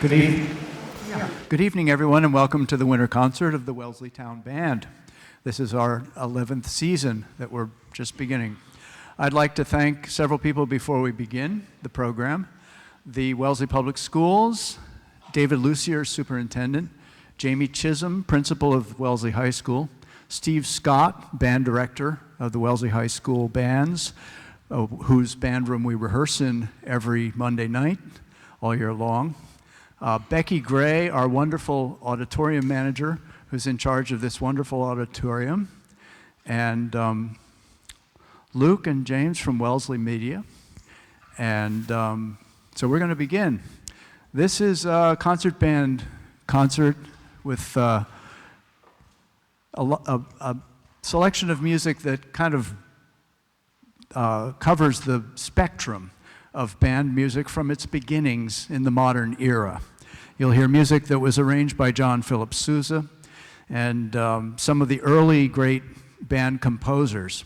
Good evening, everyone, and welcome to the winter concert of the Wellesley Town Band. This is our 11th season that we're just beginning. I'd like to thank several people before we begin the program. The Wellesley Public Schools, David Lucier, Superintendent, Jamie Chisholm, Principal of Wellesley High School, Steve Scott, Band Director of the Wellesley High School Bands, whose band room we rehearse in every Monday night all year long. Becky Gray, our wonderful auditorium manager, who's in charge of this wonderful auditorium, and Luke and James from Wellesley Media. And so we're going to begin. This is a concert band concert with a selection of music that kind of covers the spectrum of band music from its beginnings in the modern era. You'll hear music that was arranged by John Philip Sousa and some of the early great band composers.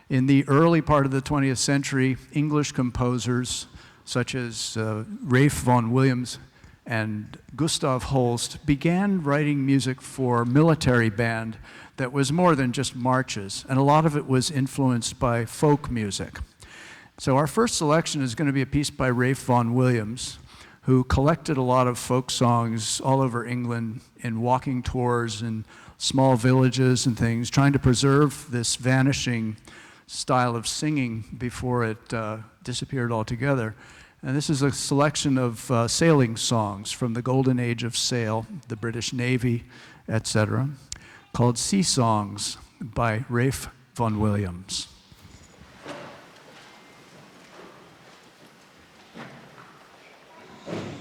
In the early part of the 20th century, English composers such as Ralph Vaughan Williams and Gustav Holst began writing music for military band that was more than just marches, and a lot of it was influenced by folk music. So our first selection is going to be a piece by Ralph Vaughan Williams, who collected a lot of folk songs all over England in walking tours in small villages and things, trying to preserve this vanishing style of singing before it disappeared altogether. And this is a selection of sailing songs from the golden age of sail, the British Navy, etc., called Sea Songs by Ralph Vaughan Williams. Thank you.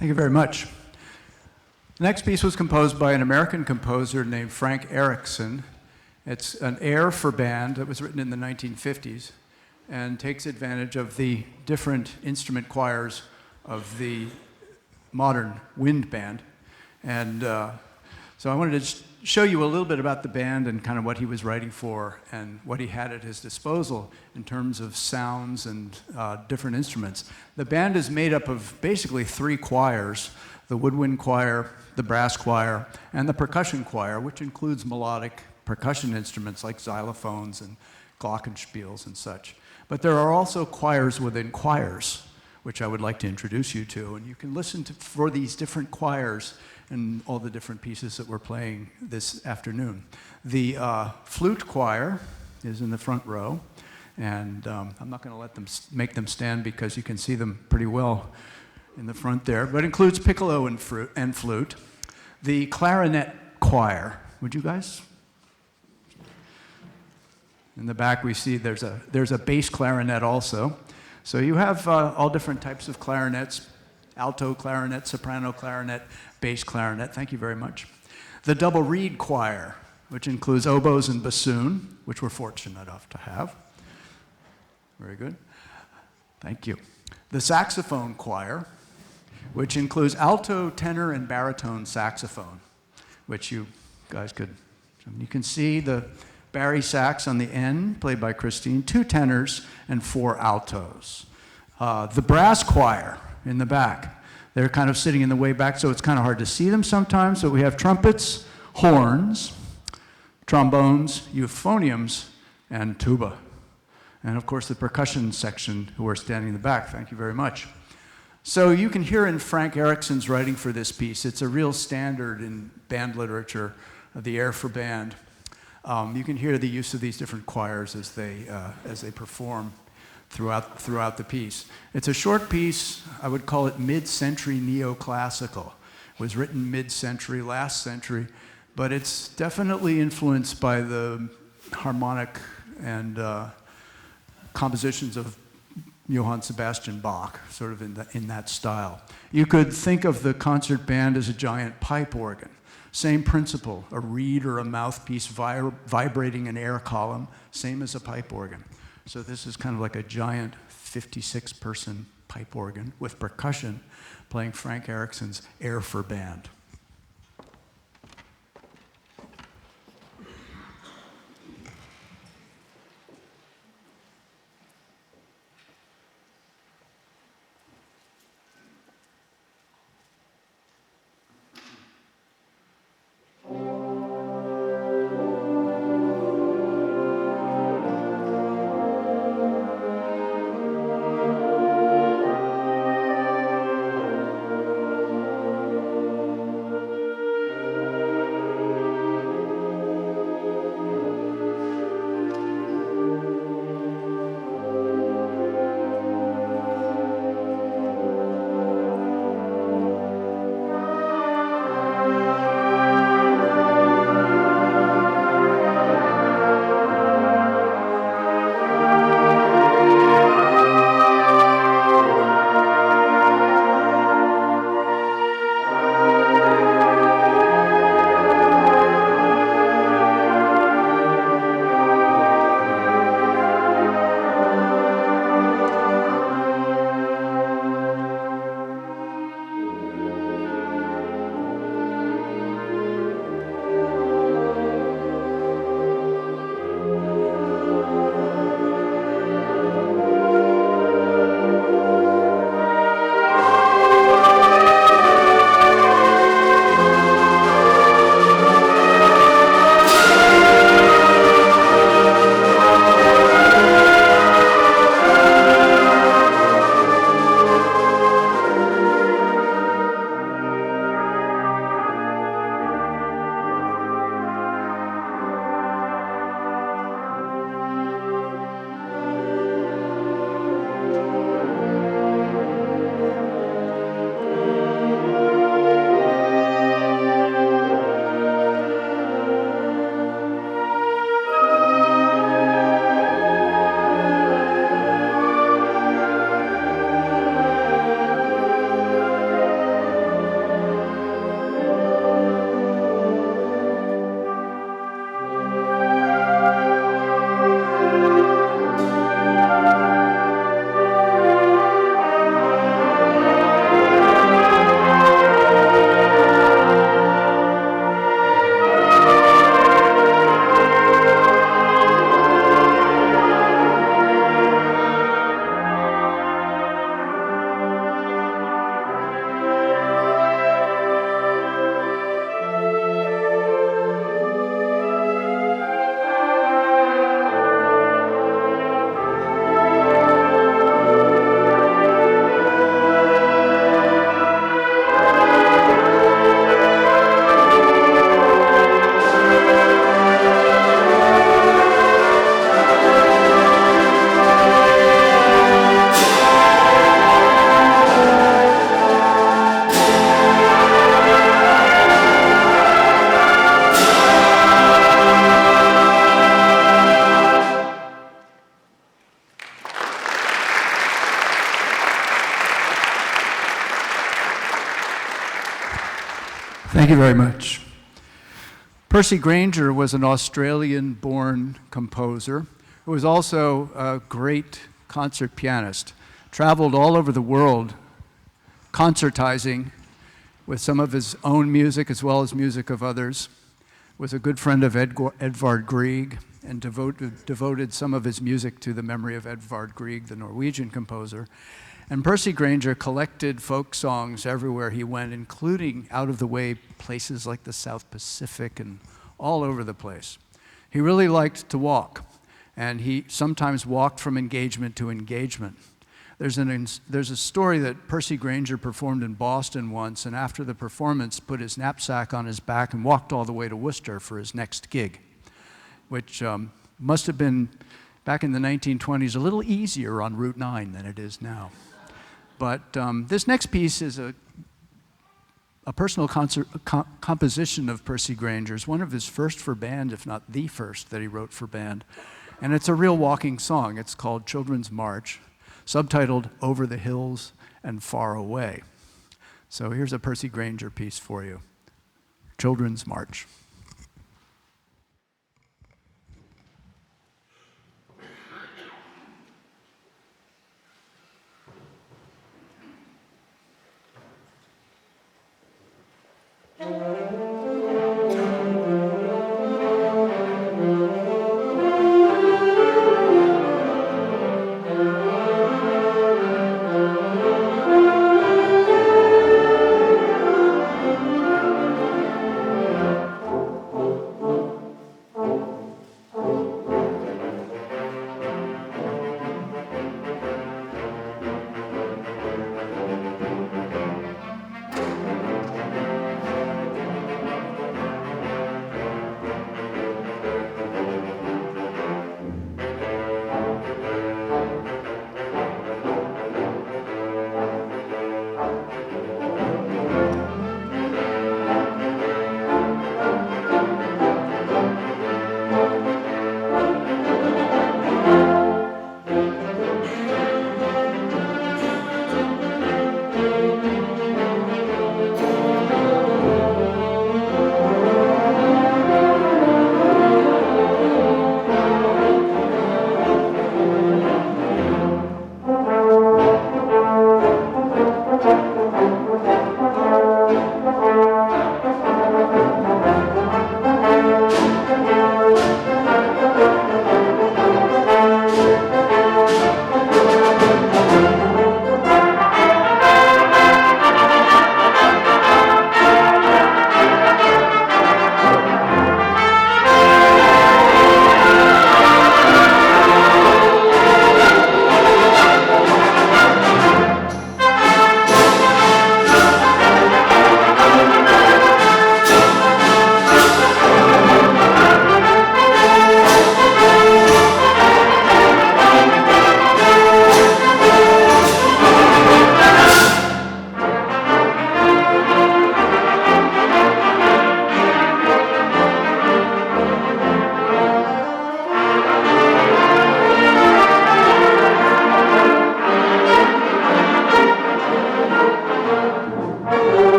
Thank you very much. The next piece was composed by an American composer named Frank Erickson. It's an air for band that was written in the 1950s and takes advantage of the different instrument choirs of the modern wind band. And so I wanted to show you a little bit about the band and kind of what he was writing for and what he had at his disposal in terms of sounds and different instruments. The band is made up of basically three choirs: the woodwind choir, the brass choir, and the percussion choir, which includes melodic percussion instruments like xylophones and glockenspiels and such. But there are also choirs within choirs, which I would like to introduce you to. And you can listen for these different choirs and all the different pieces that we're playing this afternoon. The flute choir is in the front row, and I'm not going to make them stand because you can see them pretty well in the front there, but includes piccolo and flute. The clarinet choir, would you guys? In the back we see there's a bass clarinet also. So you have all different types of clarinets: alto clarinet, soprano clarinet, bass clarinet. Thank you very much. The double reed choir, which includes oboes and bassoon, which we're fortunate enough to have. Very good. Thank you. The saxophone choir, which includes alto, tenor, and baritone saxophone, which you guys you can see the Barry sax on the end, played by Christine, 2 tenors and 4 altos. The brass choir in the back, they're kind of sitting in the way back, so it's kind of hard to see them sometimes. So we have trumpets, horns, trombones, euphoniums, and tuba. And of course the percussion section, who are standing in the back. Thank you very much. So you can hear in Frank Erickson's writing for this piece, it's a real standard in band literature, the air for band. You can hear the use of these different choirs as they perform throughout the piece. It's a short piece. I would call it mid-century neoclassical. It was written mid-century, last century, but it's definitely influenced by the harmonic and compositions of Johann Sebastian Bach, sort of in that style. You could think of the concert band as a giant pipe organ. Same principle, a reed or a mouthpiece vibrating an air column, same as a pipe organ. So this is kind of like a giant 56-person pipe organ with percussion playing Frank Erickson's Air for Band. Thank you very much. Percy Grainger was an Australian-born composer who was also a great concert pianist. Traveled all over the world concertizing with some of his own music as well as music of others. Was a good friend of Edvard Grieg and devoted some of his music to the memory of Edvard Grieg, the Norwegian composer. And Percy Grainger collected folk songs everywhere he went, including out-of-the-way places like the South Pacific and all over the place. He really liked to walk, and he sometimes walked from engagement to engagement. There's a story that Percy Grainger performed in Boston once, and after the performance put his knapsack on his back and walked all the way to Worcester for his next gig, which must have been, back in the 1920s, a little easier on Route 9 than it is now. But this next piece is a personal composition of Percy Grainger's, one of his first for band, if not the first that he wrote for band. And it's a real walking song. It's called Children's March, subtitled Over the Hills and Far Away. So here's a Percy Grainger piece for you, Children's March.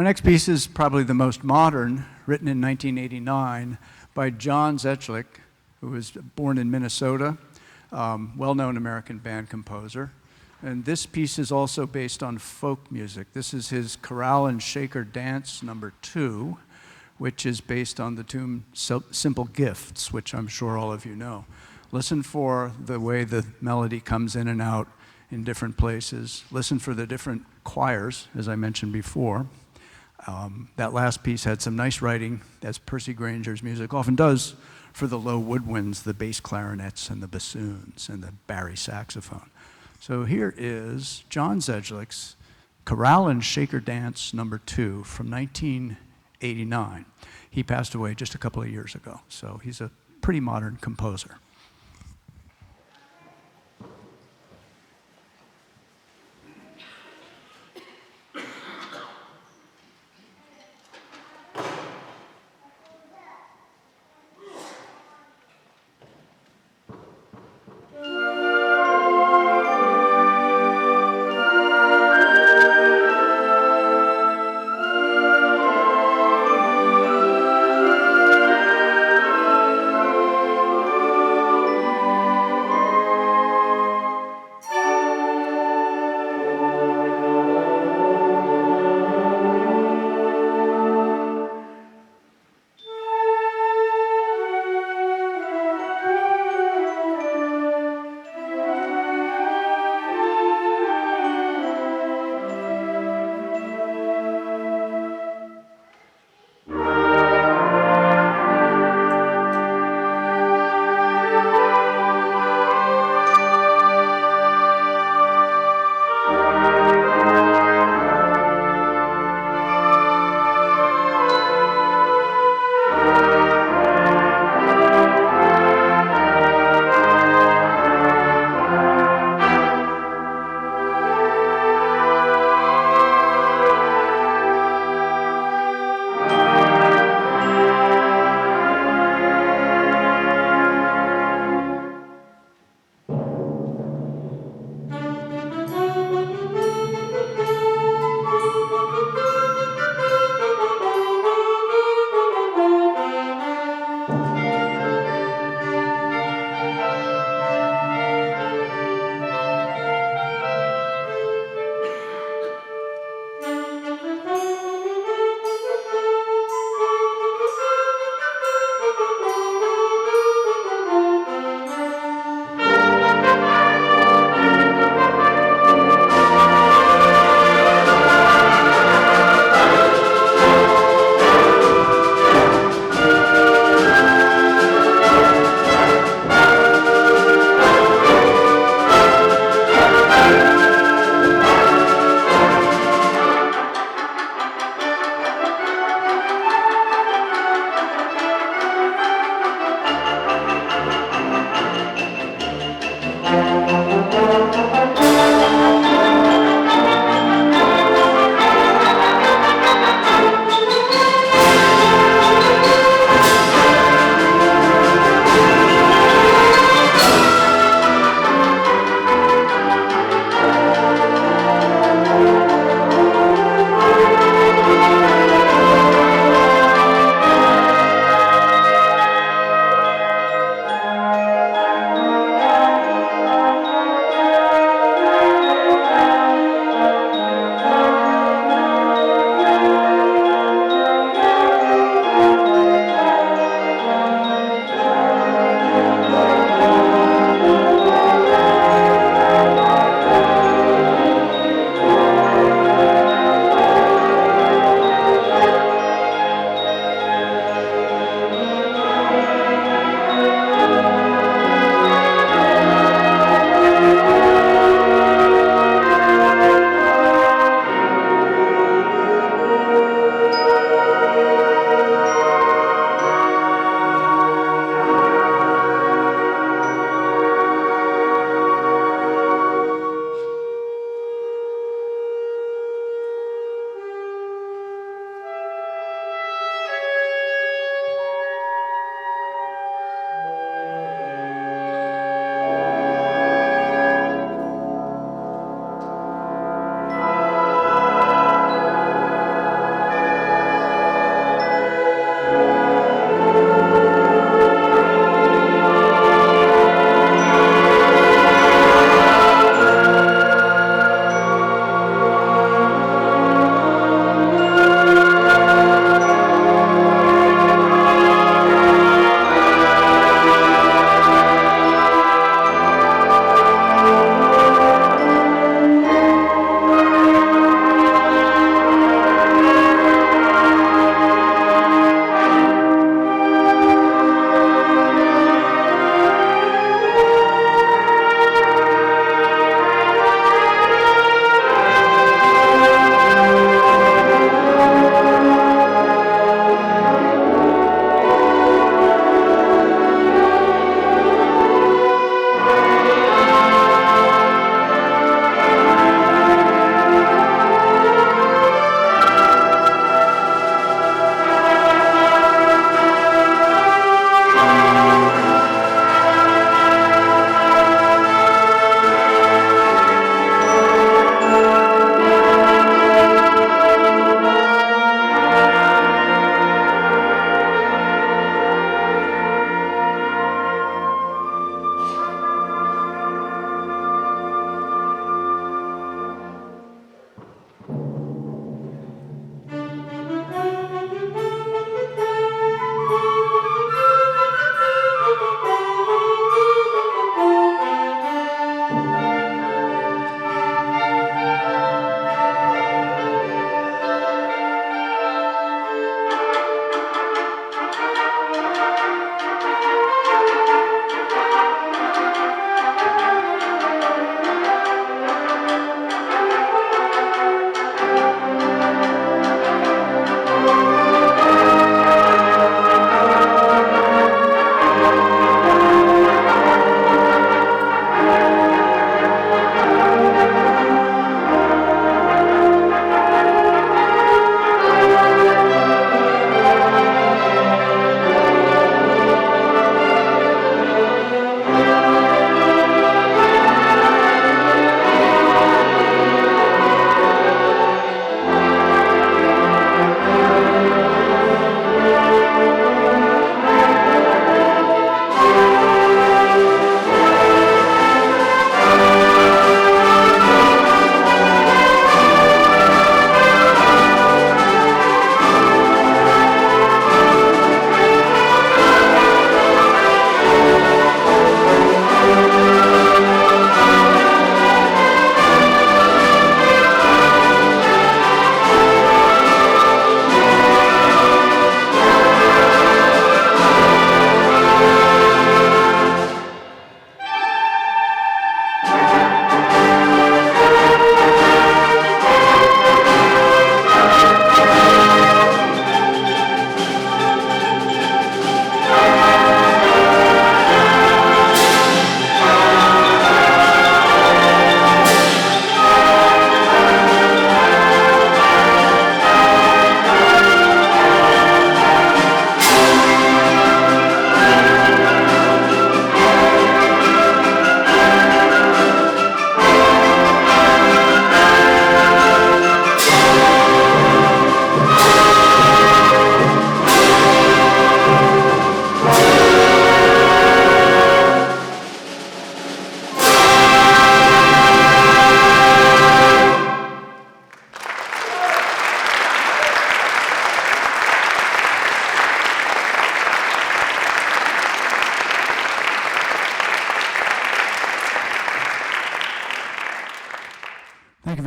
Our next piece is probably the most modern, written in 1989 by John Zechlick, who was born in Minnesota, well-known American band composer. And this piece is also based on folk music. This is his Chorale and Shaker Dance No. 2, which is based on the tune Simple Gifts, which I'm sure all of you know. Listen for the way the melody comes in and out in different places. Listen for the different choirs, as I mentioned before. That last piece had some nice writing, as Percy Grainger's music often does, for the low woodwinds, the bass clarinets, and the bassoons, and the bari saxophone. So here is John Zechlick's Chorale and Shaker Dance No. 2 from 1989. He passed away just a couple of years ago, so he's a pretty modern composer.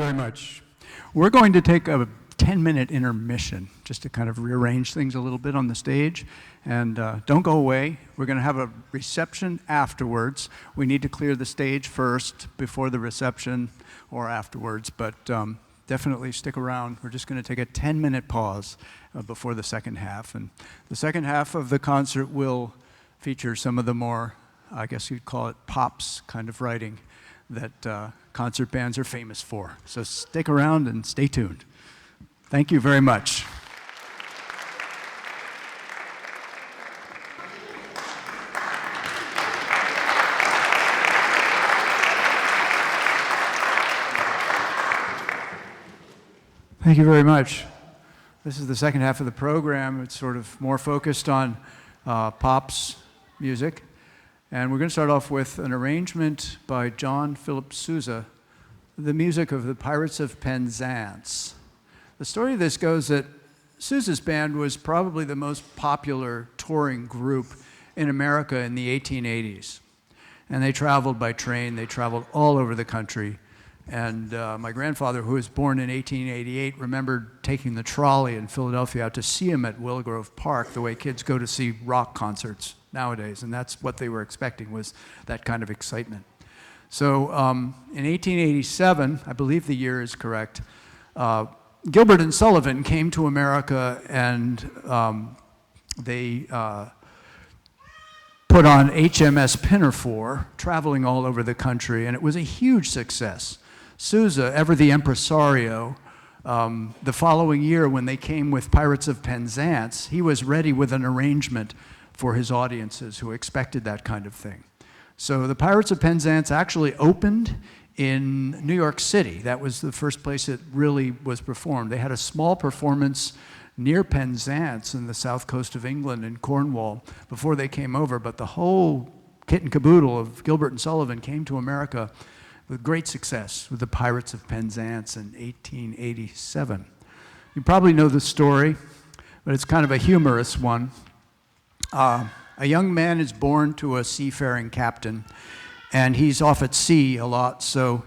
very much. We're going to take a 10-minute intermission just to kind of rearrange things a little bit on the stage. And don't go away. We're going to have a reception afterwards. We need to clear the stage first before the reception or afterwards, but definitely stick around. We're just going to take a 10-minute pause before the second half. And the second half of the concert will feature some of the more, I guess you'd call it pops kind of writing that concert bands are famous for. So stick around and stay tuned. Thank you very much. Thank you very much. This is the second half of the program. It's sort of more focused on pops music. And we're going to start off with an arrangement by John Philip Sousa, the music of the Pirates of Penzance. The story of this goes that Sousa's band was probably the most popular touring group in America in the 1880s. And they traveled by train. They traveled all over the country. And my grandfather, who was born in 1888, remembered taking the trolley in Philadelphia out to see him at Willow Grove Park, the way kids go to see rock concerts nowadays. And that's what they were expecting, was that kind of excitement. So in 1887, I believe the year is correct, Gilbert and Sullivan came to America, and they put on HMS Pinafore, traveling all over the country, and it was a huge success. Sousa, ever the impresario, the following year when they came with Pirates of Penzance, he was ready with an arrangement for his audiences who expected that kind of thing. So the Pirates of Penzance actually opened in New York City. That was the first place it really was performed. They had a small performance near Penzance in the south coast of England in Cornwall before they came over, but the whole kit and caboodle of Gilbert and Sullivan came to America with great success with the Pirates of Penzance in 1887. You probably know the story, but it's kind of a humorous one. A young man is born to a seafaring captain, and he's off at sea a lot, so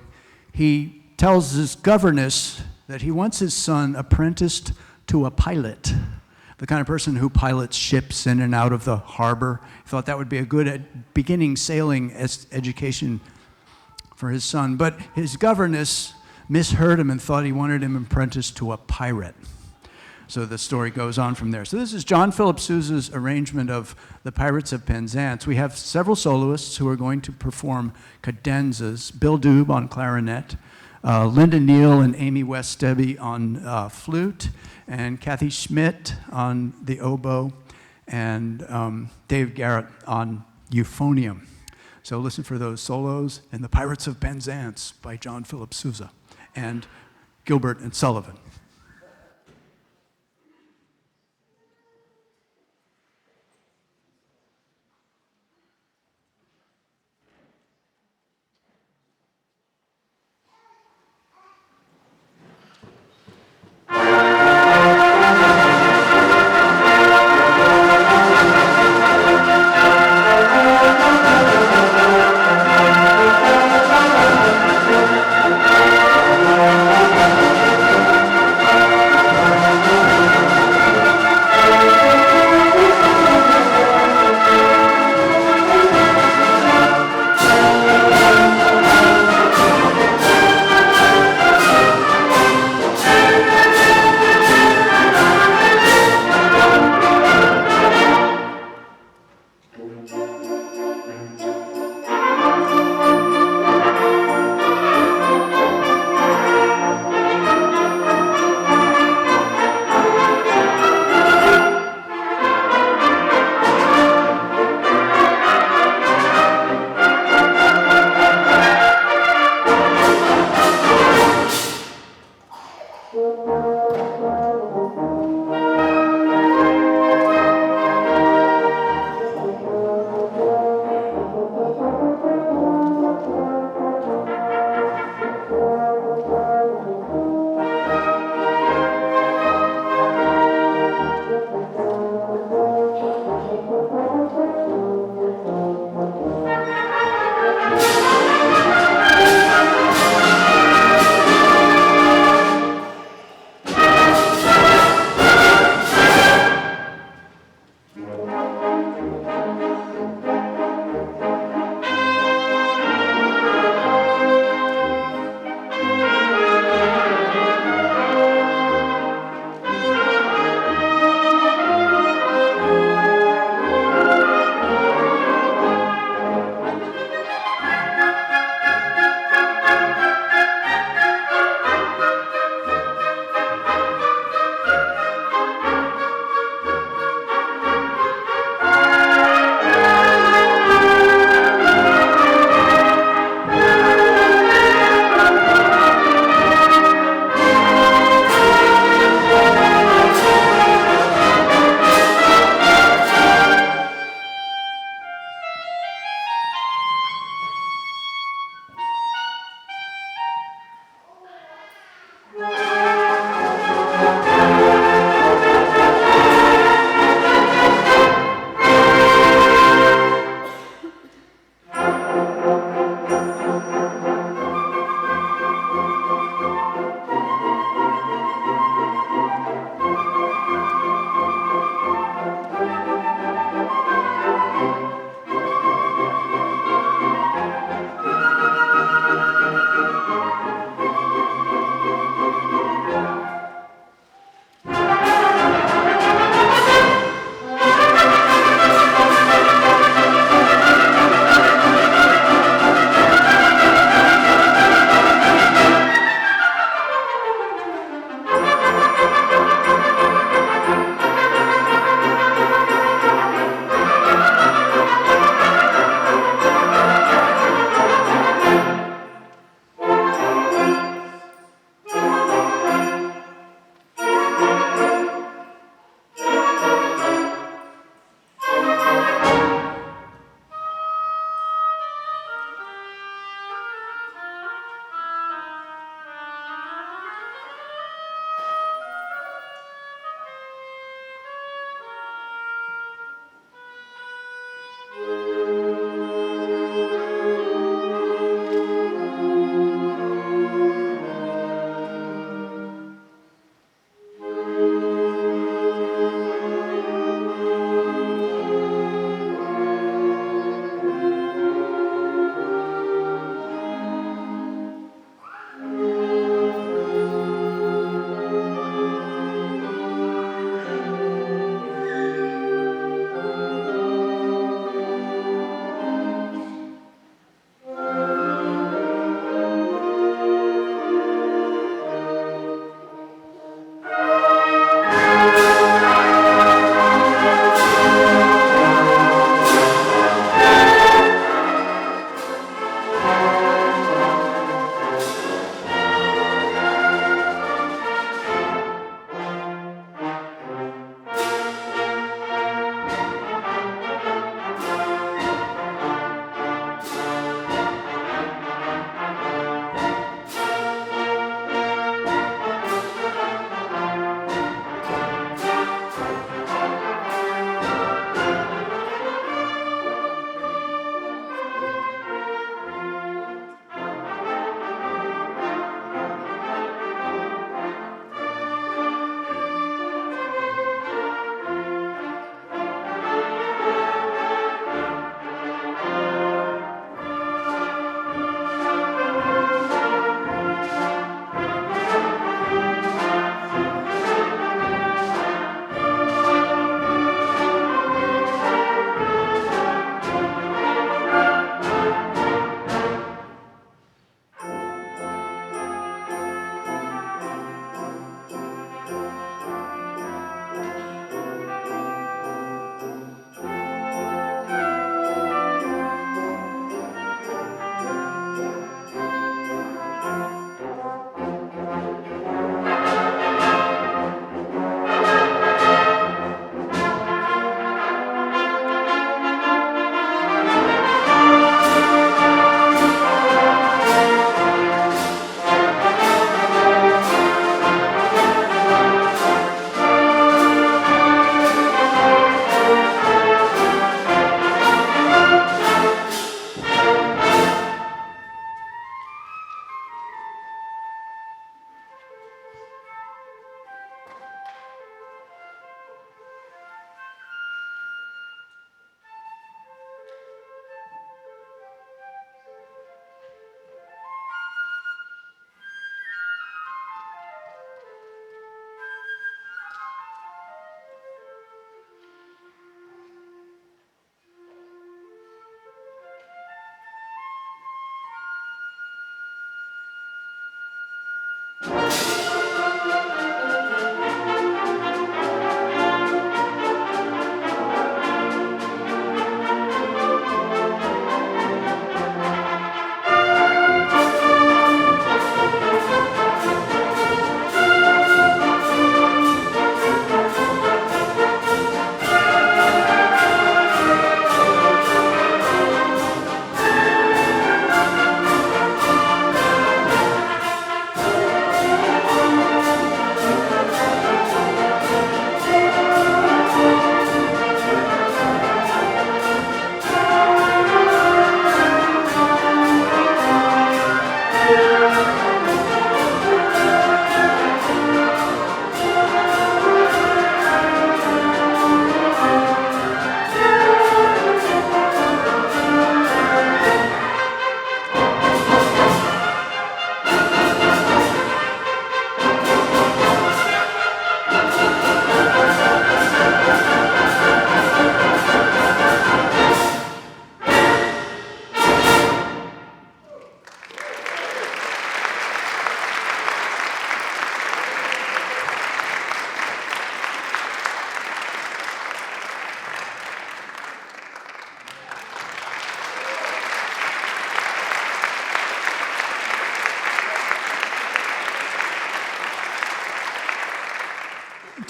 he tells his governess that he wants his son apprenticed to a pilot, the kind of person who pilots ships in and out of the harbor. He thought that would be a good beginning sailing education for his son, but his governess misheard him and thought he wanted him apprenticed to a pirate. So the story goes on from there. So this is John Philip Sousa's arrangement of the Pirates of Penzance. We have several soloists who are going to perform cadenzas. Bill Dube on clarinet, Linda Neal and Amy West Stebby on flute, and Kathy Schmidt on the oboe, and Dave Garrett on euphonium. So listen for those solos in the Pirates of Penzance by John Philip Sousa and Gilbert and Sullivan.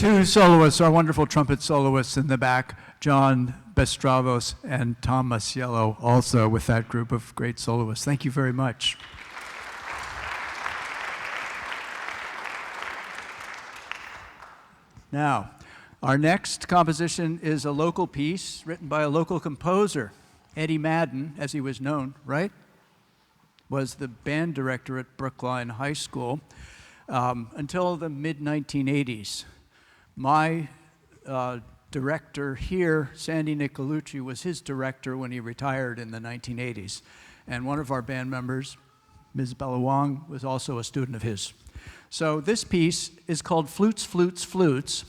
two soloists, our wonderful trumpet soloists in the back, John Bestravos and Tom Masiello, also with that group of great soloists. Thank you very much. Now, our next composition is a local piece written by a local composer. Eddie Madden, as he was known, right? Was the band director at Brookline High School until the mid-1980s. My director here, Sandy Nicolucci, was his director when he retired in the 1980s. And one of our band members, Ms. Bella Wong, was also a student of his. So this piece is called Flutes, Flutes, Flutes,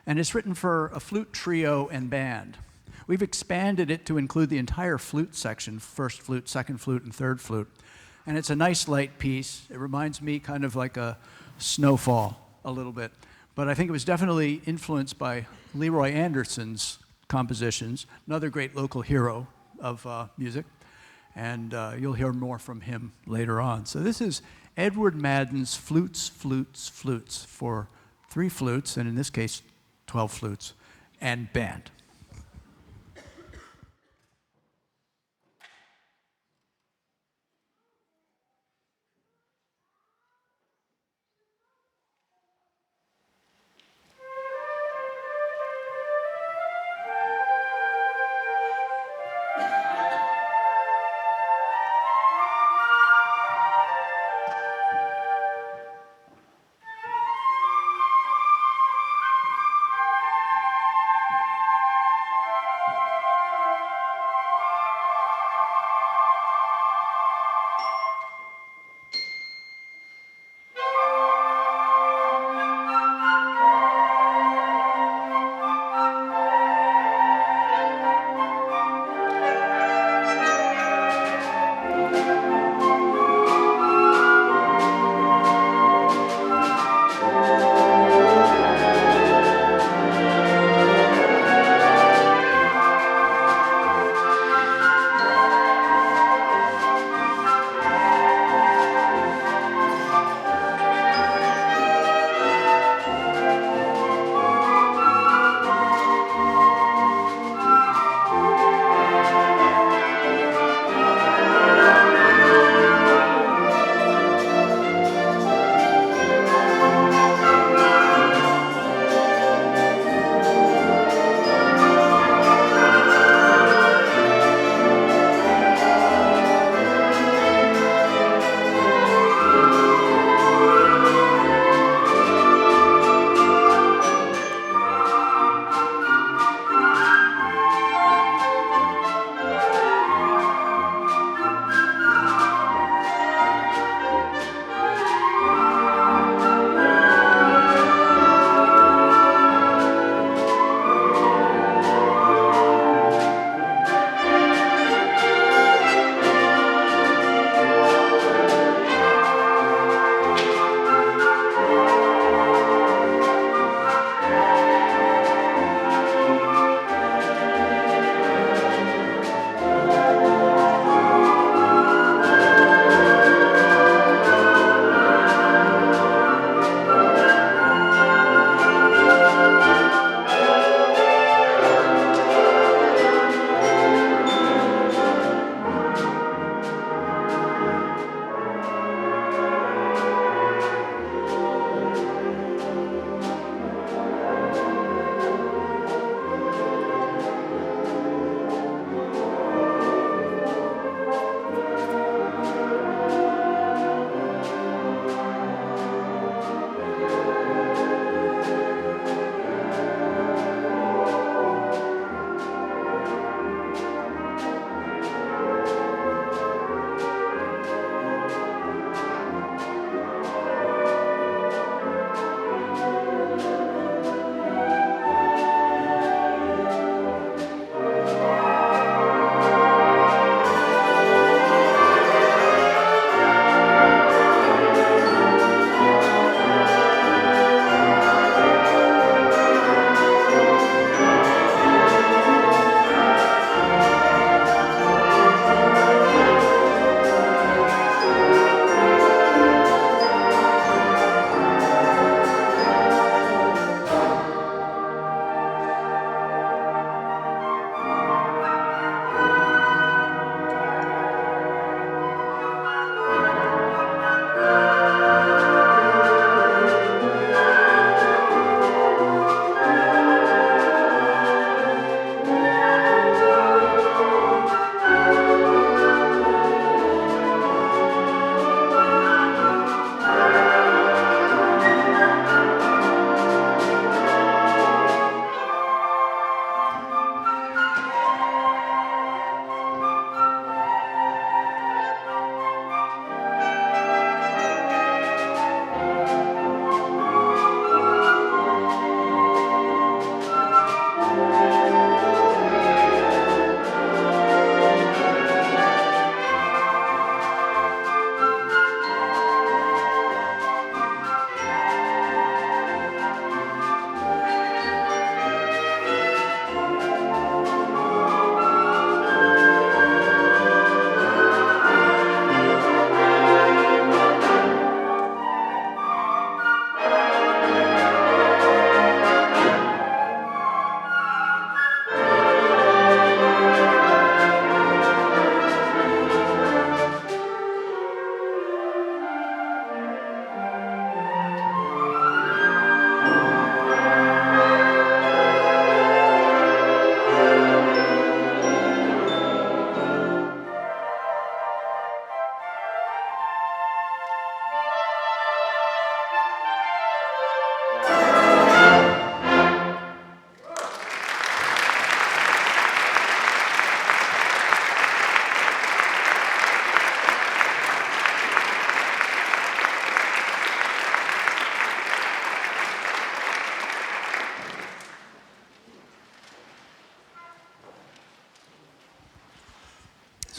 and it's written for a flute trio and band. We've expanded it to include the entire flute section, first flute, second flute, and third flute. And it's a nice light piece. It reminds me kind of like a Snowfall a little bit. But I think it was definitely influenced by Leroy Anderson's compositions, another great local hero of music. And you'll hear more from him later on. So this is Edward Madden's Flutes, Flutes, Flutes for 3 flutes, and in this case, 12 flutes, and band.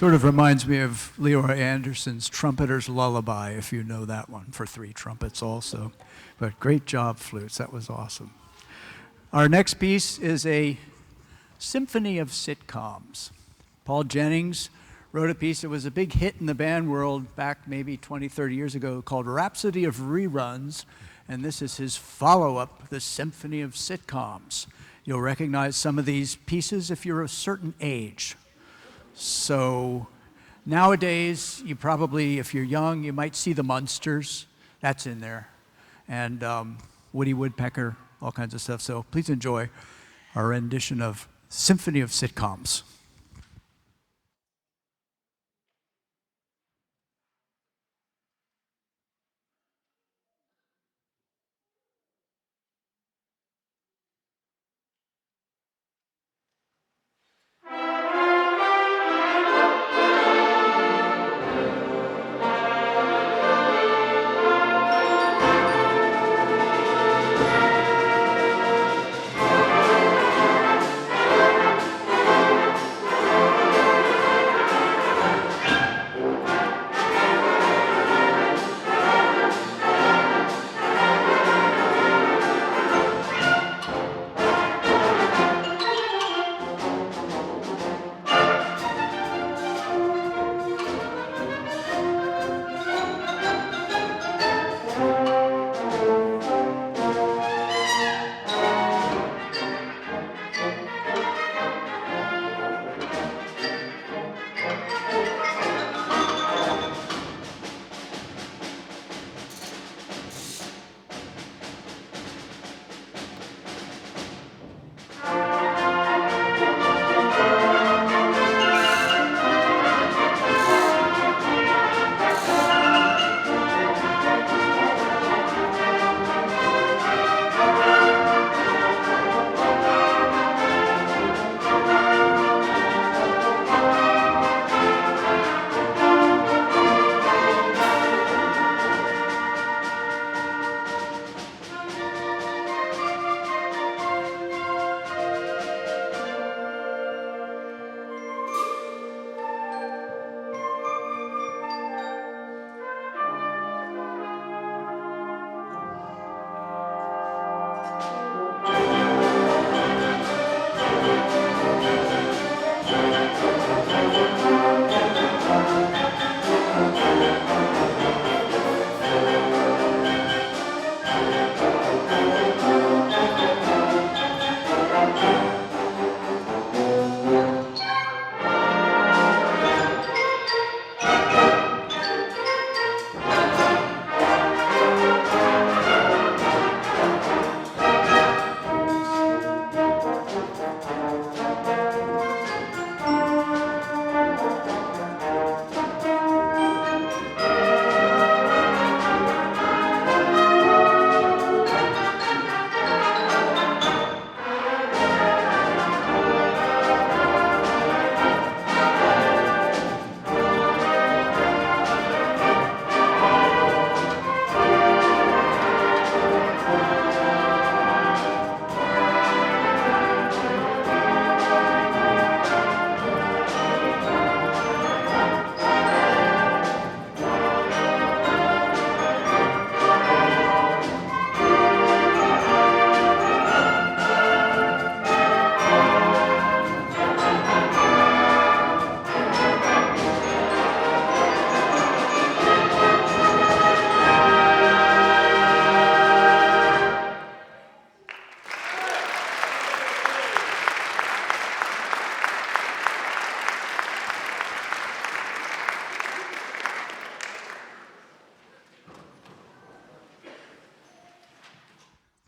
Sort of reminds me of Leroy Anderson's Trumpeter's Lullaby, if you know that one, for 3 trumpets also. But great job, Flutes. That was awesome. Our next piece is a symphony of sitcoms. Paul Jennings wrote a piece that was a big hit in the band world back maybe 20, 30 years ago called Rhapsody of Reruns, and this is his follow-up, the Symphony of Sitcoms. You'll recognize some of these pieces if you're a certain age. So nowadays, you probably, if you're young, you might see the Munsters. That's in there. And Woody Woodpecker, all kinds of stuff. So please enjoy our rendition of Symphony of Sitcoms.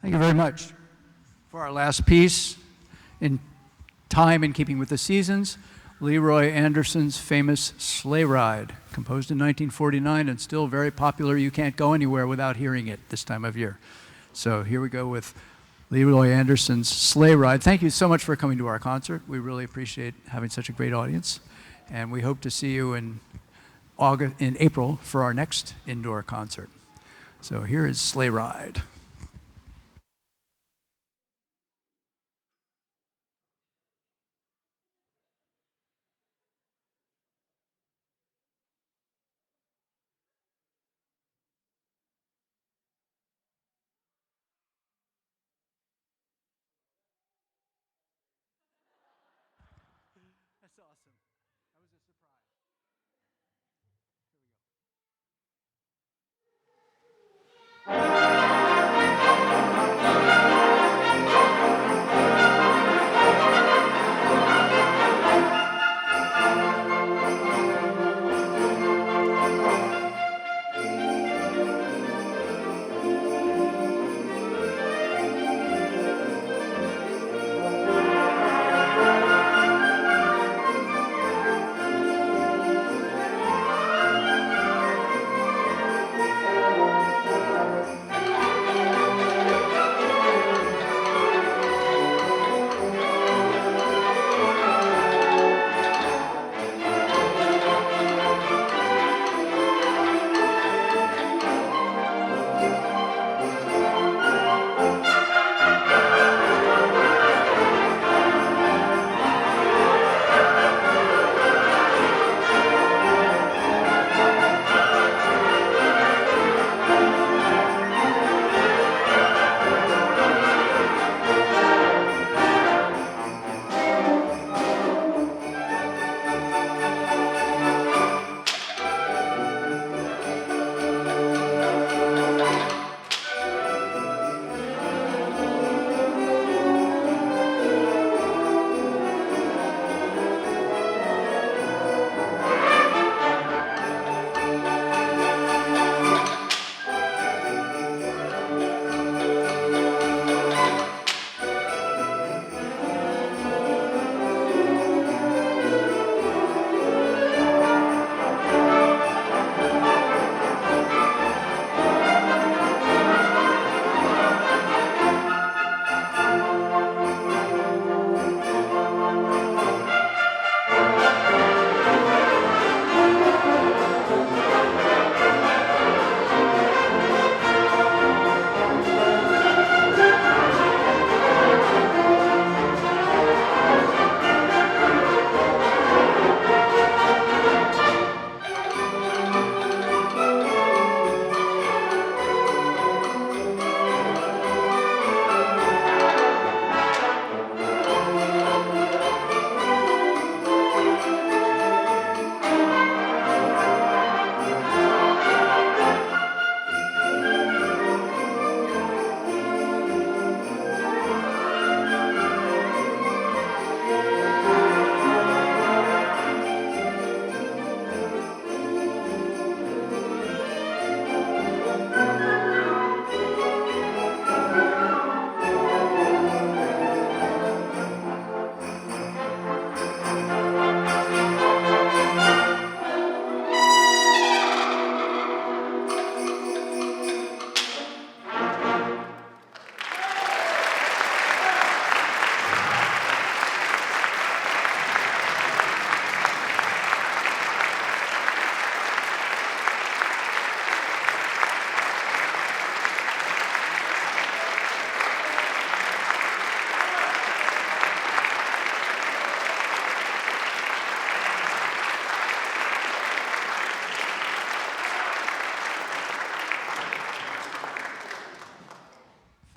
Thank you very much. For our last piece, in time in keeping with the seasons, Leroy Anderson's famous Sleigh Ride, composed in 1949 and still very popular. You can't go anywhere without hearing it this time of year. So here we go with Leroy Anderson's Sleigh Ride. Thank you so much for coming to our concert. We really appreciate having such a great audience. And we hope to see you in April for our next indoor concert. So here is Sleigh Ride.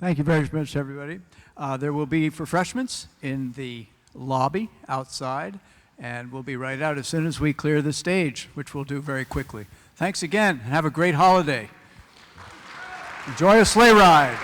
Thank you very much, everybody. There will be refreshments in the lobby outside, and we'll be right out as soon as we clear the stage, which we'll do very quickly. Thanks again, and have a great holiday. Enjoy a sleigh ride.